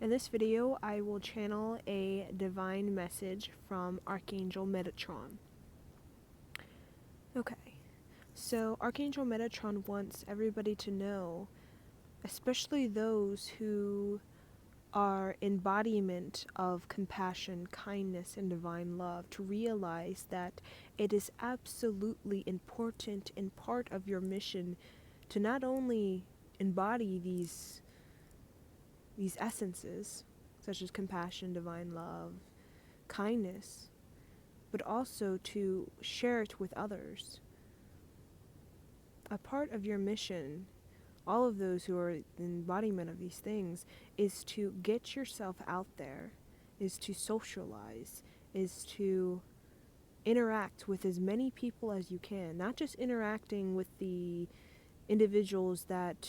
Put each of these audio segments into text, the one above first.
In this video, I will channel a divine message from Archangel Metatron. Okay, so Archangel Metatron wants everybody to know, especially those who are embodiment of compassion, kindness, and divine love, to realize that it is absolutely important and part of your mission to not only embody these essences, such as compassion, divine love, kindness, but also to share it with others. A part of your mission, all of those who are the embodiment of these things, is to get yourself out there, is to socialize, is to interact with as many people as you can, not just interacting with the individuals that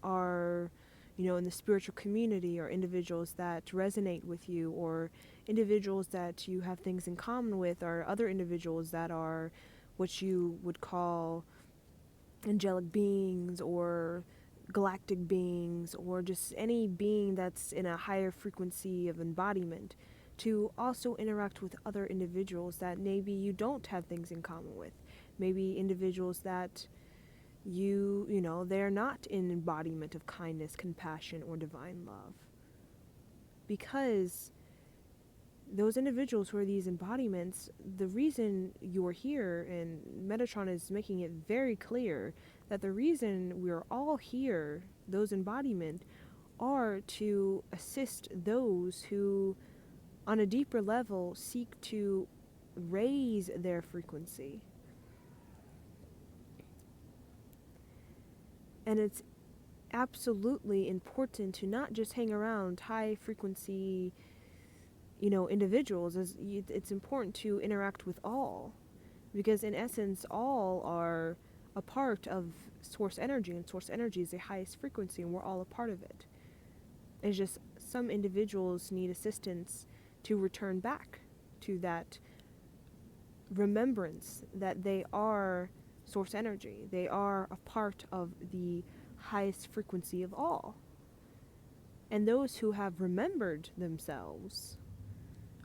are, in the spiritual community, or individuals that resonate with you, or individuals that you have things in common with, or other individuals that are what you would call angelic beings or galactic beings, or just any being that's in a higher frequency of embodiment, to also interact with other individuals that maybe you don't have things in common with. Maybe individuals that they're not in embodiment of kindness, compassion, or divine love. Because those individuals who are these embodiments, the reason you're here, and Metatron is making it very clear that the reason we're all here, those embodiment, are to assist those who, on a deeper level, seek to raise their frequency. And it's absolutely important to not just hang around high frequency, individuals. It's important to interact with all, because in essence, all are a part of source energy, and source energy is the highest frequency, and we're all a part of it. It's just some individuals need assistance to return back to that remembrance that they are source energy. They are a part of the highest frequency of all. And those who have remembered themselves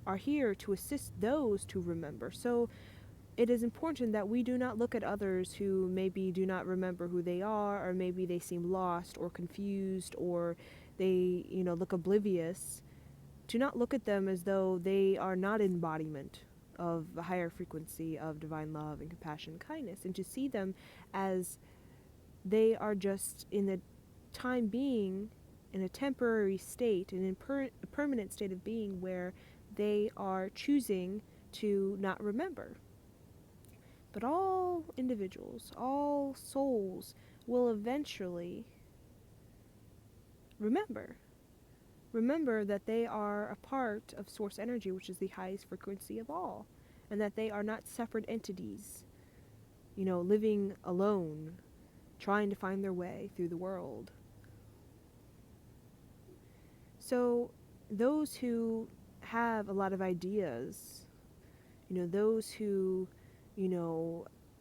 are here to assist those to remember. So it is important that we do not look at others who maybe do not remember who they are, or maybe they seem lost or confused, or they, look oblivious. To not look at them as though they are not embodiment of a higher frequency of divine love and compassion and kindness, and to see them as they are just in the time being in a temporary state, and in a permanent state of being, where they are choosing to not remember. But all individuals, all souls, will eventually remember. Remember that they are a part of source energy, which is the highest frequency of all, and that they are not separate entities, living alone, trying to find their way through the world. So those who have a lot of ideas, those who,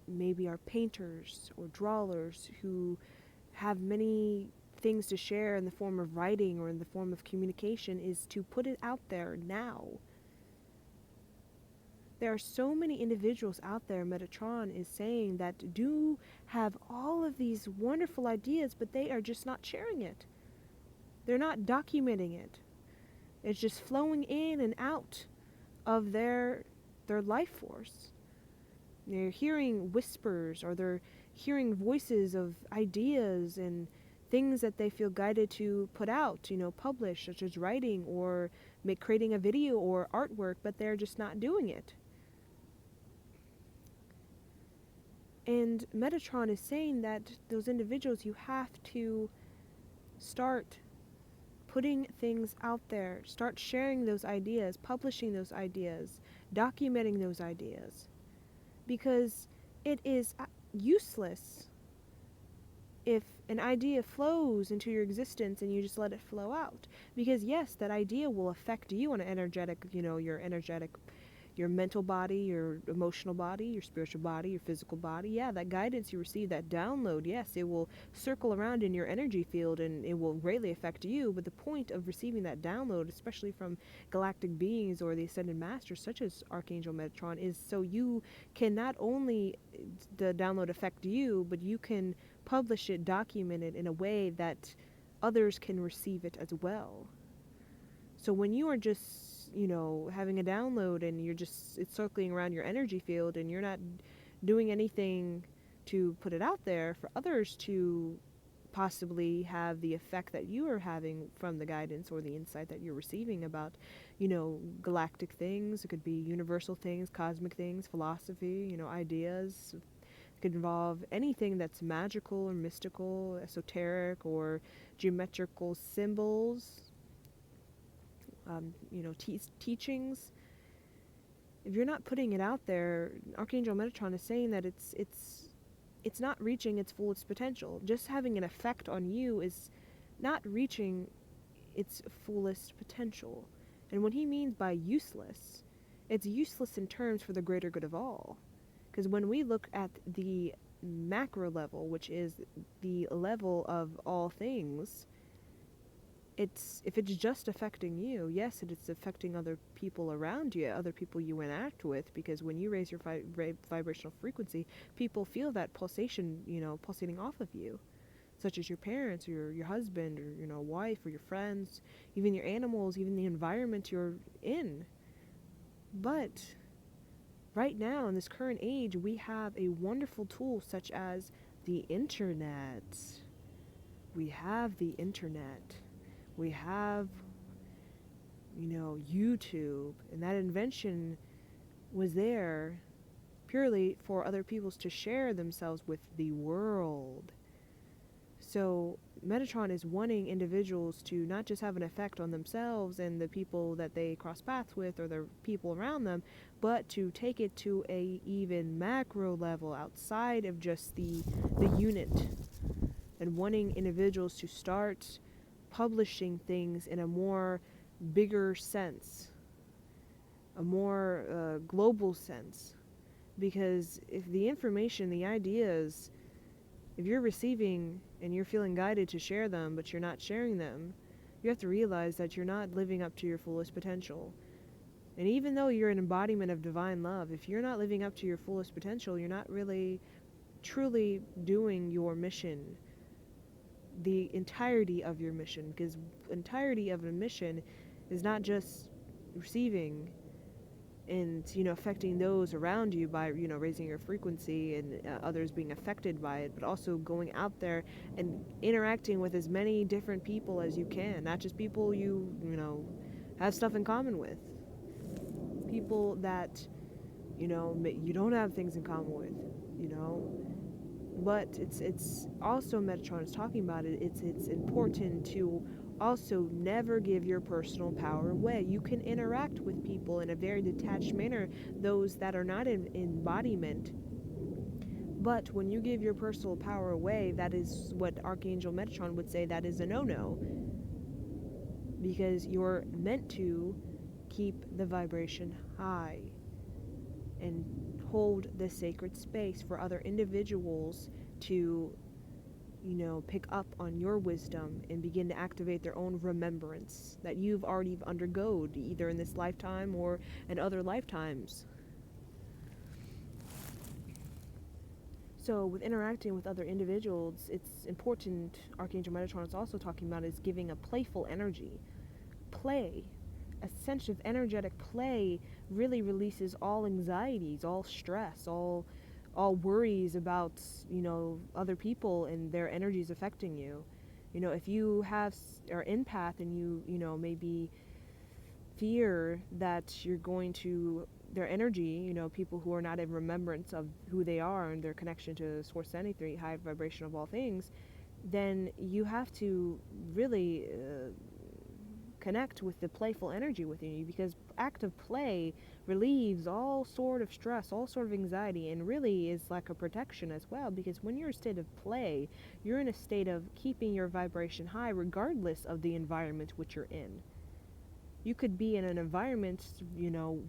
maybe are painters or drawers, who have many things to share in the form of writing or in the form of communication, is to put it out there now. There are so many individuals out there, Metatron is saying, that do have all of these wonderful ideas, but they are just not sharing it. They're not documenting it. It's just flowing in and out of their life force. They're hearing whispers, or they're hearing voices of ideas and things that they feel guided to put out, publish, such as writing or creating a video or artwork, but they're just not doing it. And Metatron is saying that those individuals, you have to start putting things out there, start sharing those ideas, publishing those ideas, documenting those ideas. Because it is useless if an idea flows into your existence and you just let it flow out. Because yes, that idea will affect you on an energetic, your energetic, your mental body, your emotional body, your spiritual body, your physical body. Yeah, that guidance you receive, that download, yes, it will circle around in your energy field and it will greatly affect you. But the point of receiving that download, especially from galactic beings or the ascended masters such as Archangel Metatron, is so you can not only the download affect you, but you can publish it, document it in a way that others can receive it as well. So when you are just, having a download and it's circling around your energy field and you're not doing anything to put it out there for others to possibly have the effect that you are having from the guidance or the insight that you're receiving about, galactic things. It could be universal things, cosmic things, philosophy, ideas. It could involve anything that's magical or mystical, esoteric, or geometrical symbols, teachings. If you're not putting it out there, Archangel Metatron is saying that it's not reaching its fullest potential. Just having an effect on you is not reaching its fullest potential. And what he means by useless, it's useless in terms for the greater good of all. Because when we look at the macro level, which is the level of all things, if it's just affecting you, yes, it's affecting other people around you, other people you interact with, because when you raise your vibrational frequency, people feel that pulsation, pulsating off of you, such as your parents or your husband or, wife or your friends, even your animals, even the environment you're in. But right now, in this current age, we have a wonderful tool such as the internet. We have the internet. We have, YouTube, and that invention was there purely for other peoples to share themselves with the world. So Metatron is wanting individuals to not just have an effect on themselves and the people that they cross paths with or the people around them, but to take it to a even macro level outside of just the unit, and wanting individuals to start publishing things in a more bigger sense, a more global sense. Because if the information, the ideas, if you're receiving and you're feeling guided to share them, but you're not sharing them, you have to realize that you're not living up to your fullest potential. And even though you're an embodiment of divine love, if you're not living up to your fullest potential, you're not really truly doing your mission, the entirety of your mission, because entirety of a mission is not just receiving and affecting those around you by raising your frequency and others being affected by it, but also going out there and interacting with as many different people as you can, not just people you have stuff in common with, people that you don't have things in common with, but it's also, Metatron is talking about it, it's important to also never give your personal power away. You can interact with people in a very detached manner, those that are not in embodiment, but when you give your personal power away, that is what Archangel Metatron would say, that is a no-no, because you're meant to keep the vibration high and hold the sacred space for other individuals to, pick up on your wisdom and begin to activate their own remembrance that you've already undergone, either in this lifetime or in other lifetimes. So with interacting with other individuals, it's important, Archangel Metatron is also talking about, is giving a playful energy. Play. A sense of energetic play really releases all anxieties, all stress, all worries about, other people and their energies affecting you. If you are empath and you maybe fear that you're going to, their energy, people who are not in remembrance of who they are and their connection to Source Entity, high vibration of all things, then you have to really connect with the playful energy within you, because active play relieves all sort of stress, all sort of anxiety, and really is like a protection as well, because when you're in a state of play, you're in a state of keeping your vibration high regardless of the environment which you're in. You could be in an environment,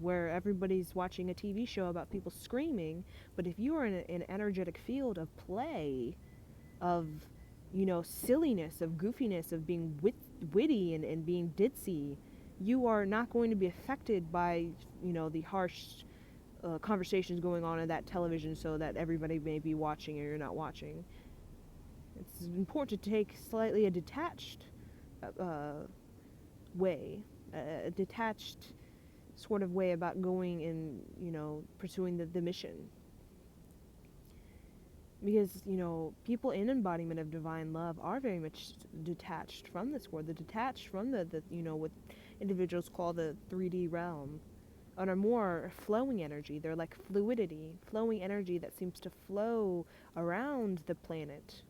where everybody's watching a TV show about people screaming, but if you are in an energetic field of play, of, silliness, of goofiness, of being witty and being ditzy, you are not going to be affected by, the harsh conversations going on in that television show that everybody may be watching or you're not watching. It's important to take slightly a detached way, a detached sort of way about going and, pursuing the mission. Because, people in embodiment of divine love are very much detached from this world. They're detached from the what individuals call the 3D realm, and are more flowing energy. They're like fluidity, flowing energy that seems to flow around the planet,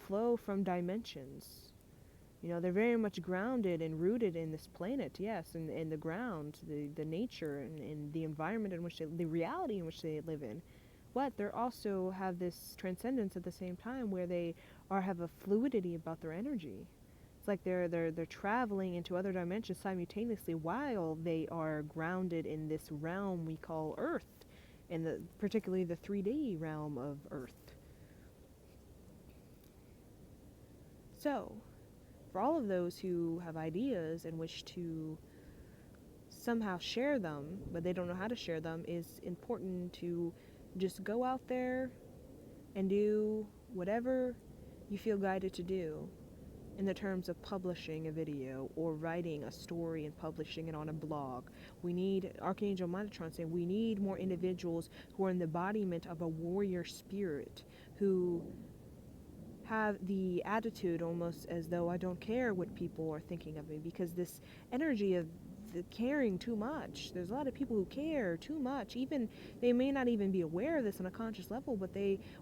flow from dimensions. They're very much grounded and rooted in this planet, yes, and the ground, the nature, and the environment in which the reality in which they live in. But they also have this transcendence at the same time, where they have a fluidity about their energy. It's like they're traveling into other dimensions simultaneously while they are grounded in this realm we call Earth, and particularly the 3D realm of Earth. So, for all of those who have ideas and wish to somehow share them, but they don't know how to share them, it's important to just go out there and do whatever you feel guided to do in the terms of publishing a video or writing a story and publishing it on a blog. We need, Archangel Metatron saying, we need more individuals who are in the embodiment of a warrior spirit, who have the attitude almost as though I don't care what people are thinking of me, because this energy of the caring too much. There's a lot of people who care too much. Even they may not even be aware of this on a conscious level, but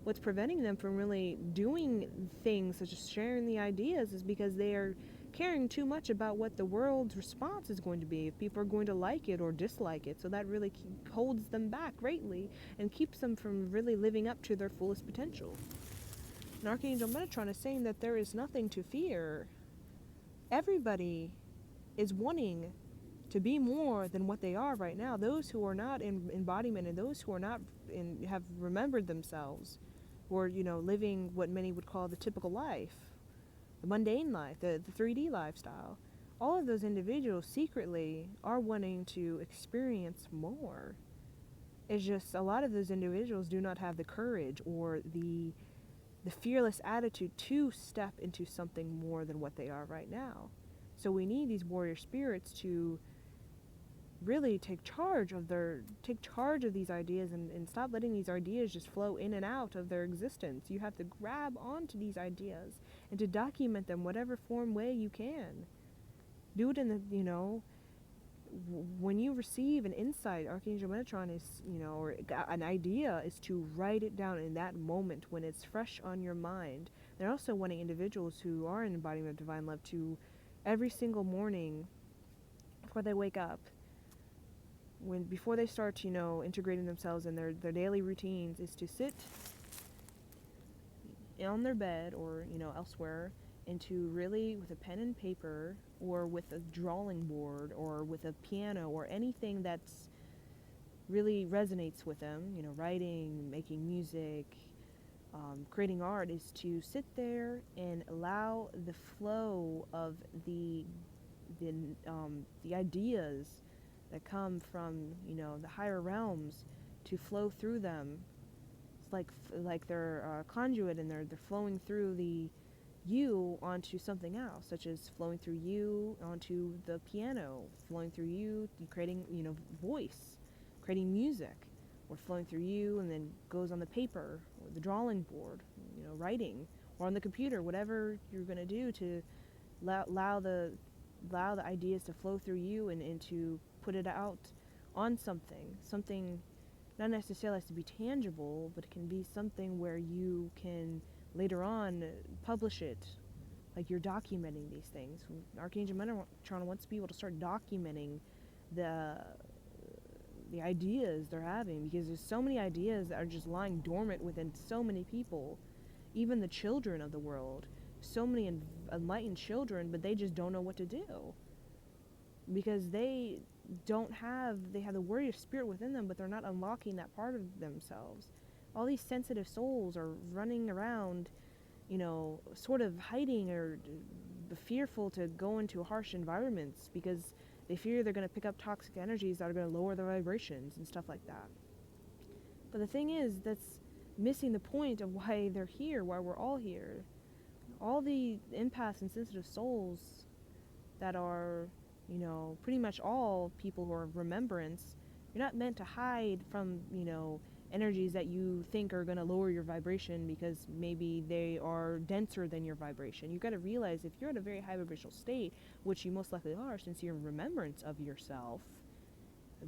what's preventing them from really doing things such as sharing the ideas is because they are caring too much about what the world's response is going to be, if people are going to like it or dislike it. So that really holds them back greatly and keeps them from really living up to their fullest potential. And Archangel Metatron is saying that there is nothing to fear. Everybody is wanting to be more than what they are right now. Those who are not in embodiment, and those who are not have remembered themselves, or living what many would call the typical life, the mundane life, the 3D lifestyle. All of those individuals secretly are wanting to experience more. It's just a lot of those individuals do not have the courage or the fearless attitude to step into something more than what they are right now. So we need these warrior spirits to really take charge of these ideas, and stop letting these ideas just flow in and out of their existence. You have to grab onto these ideas and to document them whatever form way you can. Do it in the, when you receive an insight, Archangel Metatron is, or an idea, is to write it down in that moment when it's fresh on your mind. They're also wanting individuals who are in embodiment of divine love to, every single morning before they wake up, before they start, integrating themselves in their daily routines, is to sit on their bed or, elsewhere, and to really, with a pen and paper, or with a drawing board, or with a piano, or anything that's really resonates with them, writing, making music, creating art, is to sit there and allow the flow of the ideas that come from, the higher realms to flow through them. It's like they're a conduit, and they're flowing through you onto something else, such as flowing through you onto the piano, flowing through you, creating, voice, creating music, or flowing through you and then goes on the paper or the drawing board, writing, or on the computer, whatever you're going to do to allow the ideas to flow through you, and to put it out on something not necessarily has to be tangible, but it can be something where you can later on publish it, like you're documenting these things. Archangel Metatron wants people to start documenting the ideas they're having, because there's so many ideas that are just lying dormant within so many people, even the children of the world. So many enlightened children, but they just don't know what to do. because they have the warrior spirit within them, but they're not unlocking that part of themselves. All these sensitive souls are running around, sort of hiding or fearful to go into harsh environments because they fear they're going to pick up toxic energies that are going to lower their vibrations and stuff like that. But the thing is, that's missing the point of why they're here, why we're all here. All the empaths and sensitive souls that are, pretty much all people who are of remembrance, you're not meant to hide from, energies that you think are going to lower your vibration because maybe they are denser than your vibration. You've got to realize if you're at a very high vibrational state, which you most likely are since you're in remembrance of yourself,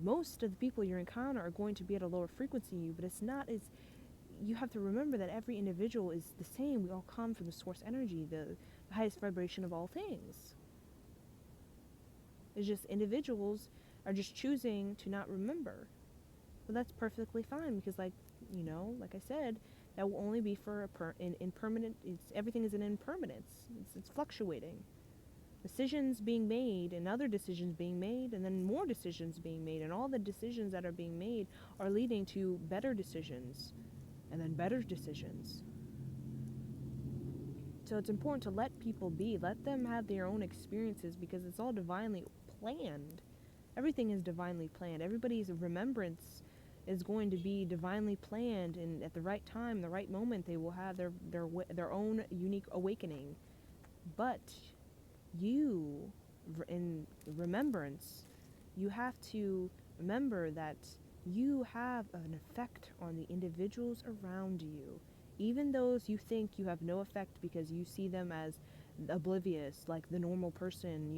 most of the people you encounter are going to be at a lower frequency than you, but it's not as, you have to remember that every individual is the same. We all come from the source energy, the highest vibration of all things. It's just individuals are just choosing to not remember. But that's perfectly fine because, like I said, that will only be for impermanent. Everything is an impermanence. It's fluctuating. Decisions being made and other decisions being made and then more decisions being made, and all the decisions that are being made are leading to better decisions and then better decisions. So it's important to let people be. Let them have their own experiences because it's all divinely planned. Everything is divinely planned. Everybody's remembrance is going to be divinely planned, and at the right time, the right moment, they will have their own unique awakening. But you, in remembrance, you have to remember that you have an effect on the individuals around you. Even those you think you have no effect because you see them as oblivious, like the normal person,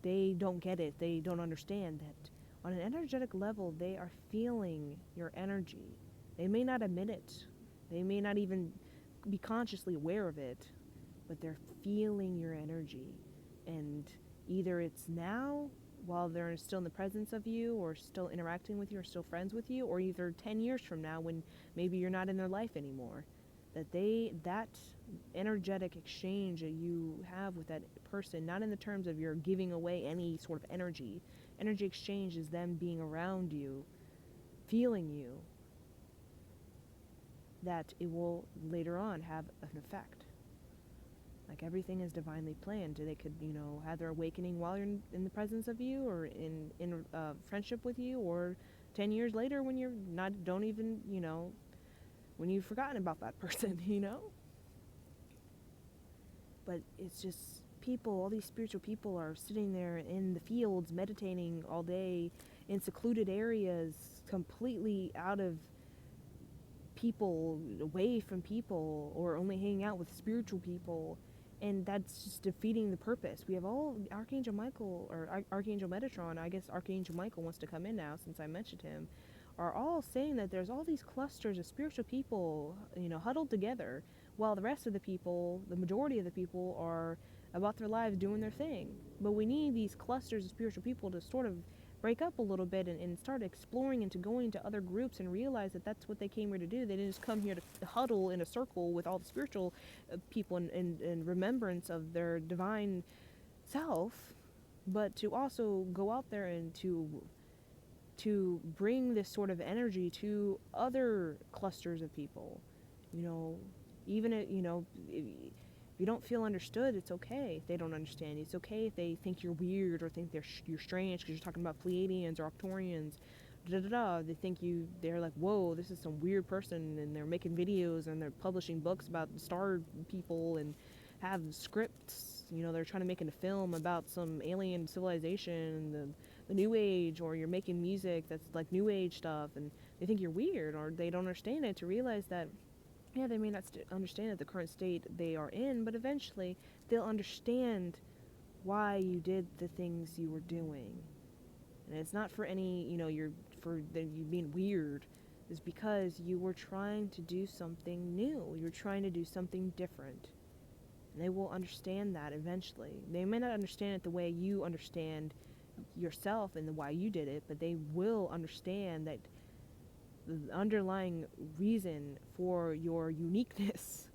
they don't get it, they don't understand that on an energetic level, they are feeling your energy. They may not admit it. They may not even be consciously aware of it, but they're feeling your energy. And either it's now, while they're still in the presence of you, or still interacting with you, or still friends with you, or either 10 years from now when maybe you're not in their life anymore, that energetic exchange that you have with that person, not in the terms of you're giving away any sort of energy. Energy exchange is them being around you, feeling you, that it will later on have an effect. Like everything is divinely planned. They could, have their awakening while you're in the presence of you, or in friendship with you, or 10 years later when you're not, don't even, when you've forgotten about that person, But it's just people, all these spiritual people are sitting there in the fields meditating all day in secluded areas, completely out of people, away from people, or only hanging out with spiritual people, and that's just defeating the purpose. We have all Archangel Michael, or Archangel Metatron, I guess Archangel Michael wants to come in now since I mentioned him, are all saying that there's all these clusters of spiritual people, huddled together, while the rest of the people, the majority of the people, are about their lives doing their thing. But we need these clusters of spiritual people to sort of break up a little bit and start exploring and to going to other groups and realize that that's what they came here to do. They didn't just come here to huddle in a circle with all the spiritual people in remembrance of their divine self, but to also go out there and to bring this sort of energy to other clusters of people. Even if you don't feel understood, it's okay if they don't understand you. It's okay if they think you're weird or think you're strange because you're talking about Pleiadians or Octorians. They think they're like, whoa, this is some weird person, and they're making videos and they're publishing books about star people and have scripts. They're trying to make a film about some alien civilization, the New Age, or you're making music that's like New Age stuff, and they think you're weird or they don't understand it, to realize that yeah, they may not understand the current state they are in, but eventually they'll understand why you did the things you were doing. And it's not for any, you being weird. It's because you were trying to do something new. You were trying to do something different. And they will understand that eventually. They may not understand it the way you understand yourself and why you did it, but they will understand that the underlying reason for your uniqueness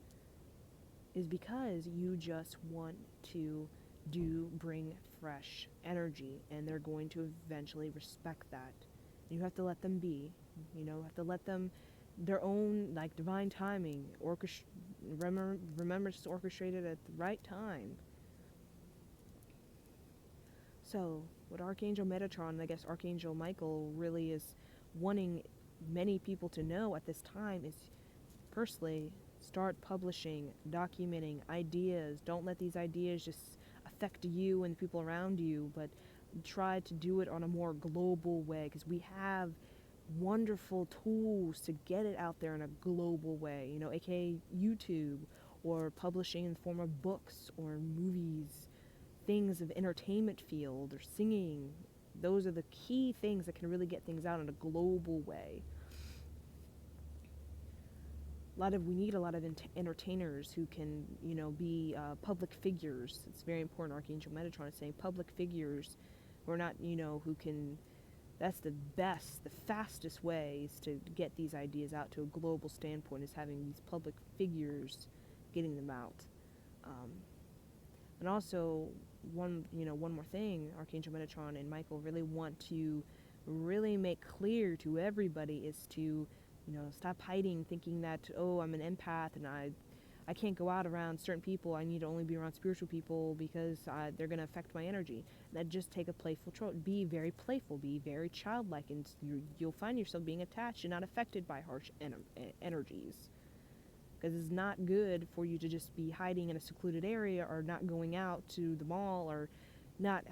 is because you just want to bring fresh energy, and they're going to eventually respect that. You have to let them be, have to let them, their own, like, divine timing, remember to orchestrate it at the right time. So, what Archangel Metatron, and I guess Archangel Michael, really is wanting many people to know at this time is, firstly, start publishing, documenting ideas. Don't let these ideas just affect you and the people around you, but try to do it on a more global way, because we have wonderful tools to get it out there in a global way, aka YouTube, or publishing in the form of books or movies, things of entertainment field, or singing. Those are the key things that can really get things out in a global way. We need a lot of entertainers who can, be public figures. It's very important. Archangel Metatron is saying public figures who are not, who can. That's the best, the fastest ways to get these ideas out to a global standpoint, is having these public figures getting them out. And also, one more thing, Archangel Metatron and Michael really want to really make clear to everybody is to, stop hiding, thinking that, oh, I'm an empath and I can't go out around certain people. I need to only be around spiritual people because they're going to affect my energy. That just take a playful be very playful, be very childlike, and you'll find yourself being attached and not affected by harsh energies. Because it's not good for you to just be hiding in a secluded area, or not going out to the mall, or not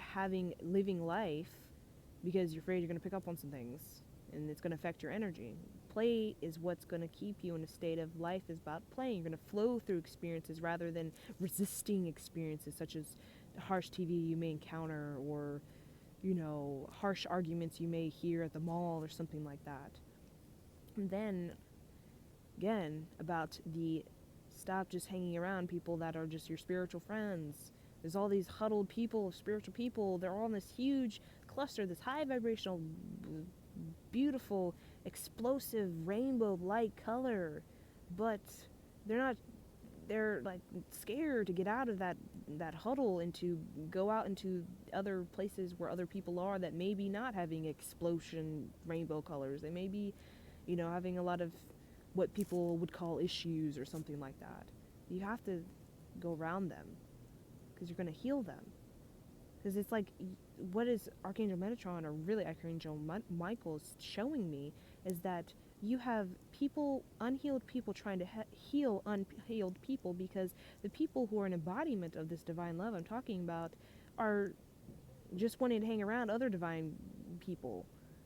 living life because you're afraid you're going to pick up on some things and it's going to affect your energy. Play is what's going to keep you in a state of life. Is about playing. You're going to flow through experiences rather than resisting experiences, such as harsh TV you may encounter, or harsh arguments you may hear at the mall or something like that. And then again, about the stop just hanging around people that are just your spiritual friends. There's all these huddled people, spiritual people. They're all in this huge cluster, this high vibrational, beautiful, explosive, rainbow-like color. But they're like scared to get out of that huddle and to go out into other places where other people are that may be not having explosion rainbow colors. They may be, having a lot of what people would call issues or something like that. You have to go around them because you're going to heal them. Because it's like, what is Archangel Metatron, or really Archangel Michael, showing me is that you have unhealed people trying to heal unhealed people, because the people who are an embodiment of this divine love I'm talking about are just wanting to hang around other divine people,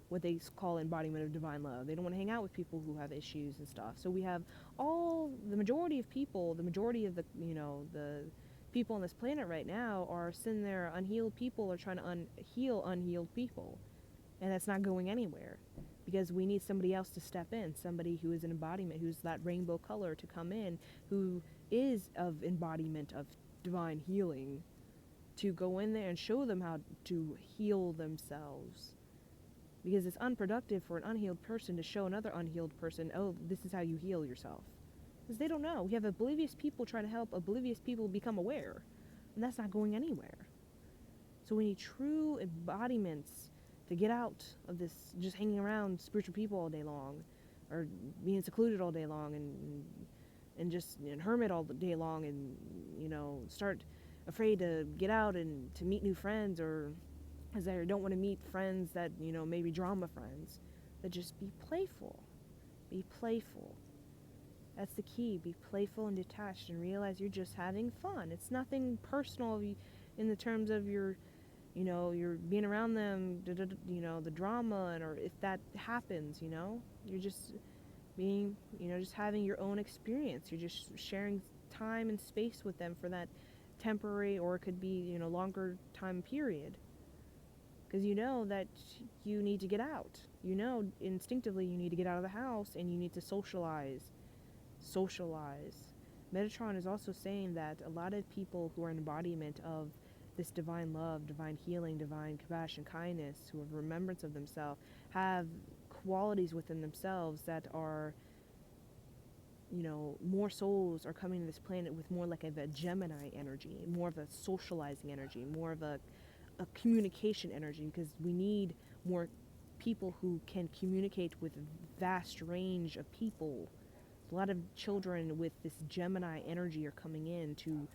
what they call embodiment of divine love. They don't want to hang out with people who have issues and stuff. So we have the majority of people, the majority of the people on this planet right now are sitting there, unhealed people are trying to heal unhealed people. And that's not going anywhere, because we need somebody else to step in, somebody who is an embodiment, who's that rainbow color, to come in, who is of embodiment of divine healing, to go in there and show them how to heal themselves. Because it's unproductive for an unhealed person to show another unhealed person, oh, this is how you heal yourself. Because they don't know. We have oblivious people trying to help oblivious people become aware. And that's not going anywhere. So we need true embodiments to get out of this just hanging around spiritual people all day long, or being secluded all day long, and just hermit all day long, and start afraid to get out and to meet new friends, or as I don't want to meet friends that maybe drama friends. That just be playful. Be playful. That's the key. Be playful and detached, and realize you're just having fun. It's nothing personal in the terms of you're being around them, the drama, or if that happens, you're just being, just having your own experience. You're just sharing time and space with them for that temporary, or it could be, longer time period. Because that you need to get out. Instinctively you need to get out of the house, and you need to socialize. Metatron is also saying that a lot of people who are an embodiment of this divine love, divine healing, divine compassion, kindness, who have remembrance of themselves, have qualities within themselves that are, more souls are coming to this planet with more like a Gemini energy, more of a socializing energy, more of a a communication energy, because we need more people who can communicate with vast range of people. A lot of children with this Gemini energy are coming in to,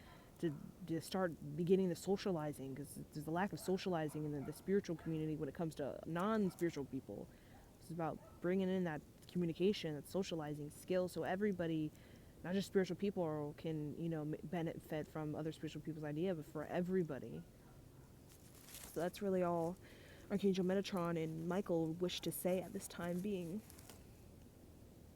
to start beginning the socializing, because there's a lack of socializing in the spiritual community when it comes to non-spiritual people. It's about bringing in that communication, that socializing skill, so everybody, not just spiritual people, can, you know, benefit from other spiritual people's idea, but for everybody. So that's really all Archangel Metatron and Michael wish to say at this time being.